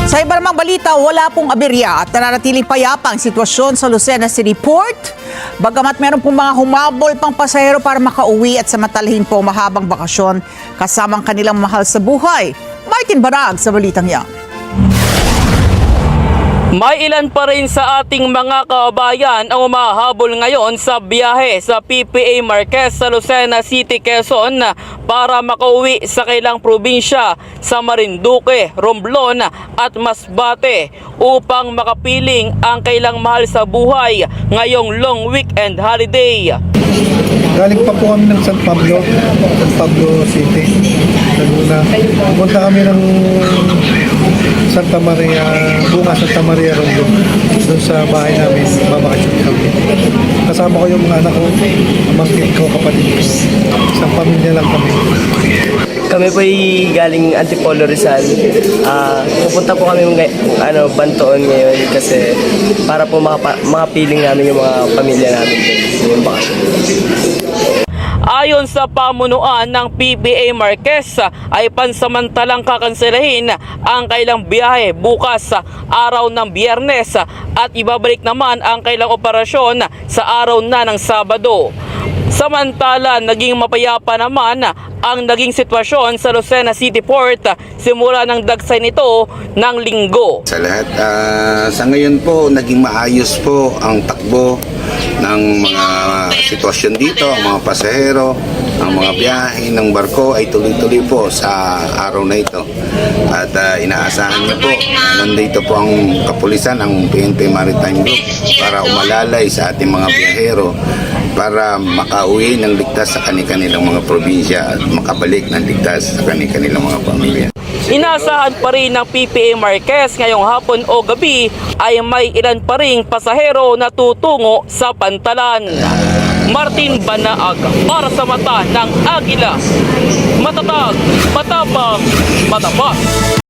Sa iba namang balita, wala pong aberya at nananatiling payapa ang sitwasyon sa Lucena City Port. Bagamat meron pong mga humabol pang pasahero para makauwi at samantalahin po mahabang bakasyon kasamang kanilang mahal sa buhay. Martin Barag sa balitang yan. May ilan pa rin sa ating mga kababayan ang umahabol ngayon sa biyahe sa PPA Marquez sa Lucena City, Quezon para makauwi sa kailang probinsya sa Marinduque, Romblon at Masbate upang makapiling ang kailang mahal sa buhay ngayong long weekend holiday. Galing pa po kami ng San Pablo City, Laguna. Pumunta kami ng Santa Maria, Bunga Santa Maria Romblon, doon sa bahay namin, babakasyon kami. Kasama ko yung mga anak ko, pamangkin ko, kapatid ko. Isang pamilya lang kami. Kami po ay galing Antipolo Rizal. Pupunta po kami Bantoon ngayon kasi para po makapiling namin yung mga pamilya namin yung bakasyon. Ayon sa pamunuan ng PPA Marquez ay pansamantalang kakanselahin ang kailang biyahe bukas sa araw ng Biyernes at ibabalik naman ang kailang operasyon sa araw na ng Sabado. Samantala, naging mapayapa naman ang naging sitwasyon sa Lucena City Port simula ng dagsay nito ng Linggo. Sa lahat, sa ngayon po, naging maayos po ang takbo ng mga sitwasyon dito, ang mga pasahero, ang mga biyahe ng barko ay tuloy-tuloy po sa araw na ito. At inaasahan niyo po, nandito po ang kapulisan, ang PNP Maritime Group para umalalay sa ating mga biyahero para makauwi ng ligtas sa kanilang mga probinsya at makabalik ng ligtas sa kanilang mga pamilya. Inaasahan pa rin ng PPA Marquez ngayong hapon o gabi ay may ilan pa ring pasahero na tutungo sa Pantalan. Martin Banaag para sa mata ng Agila. Matatag, matapang, matapat.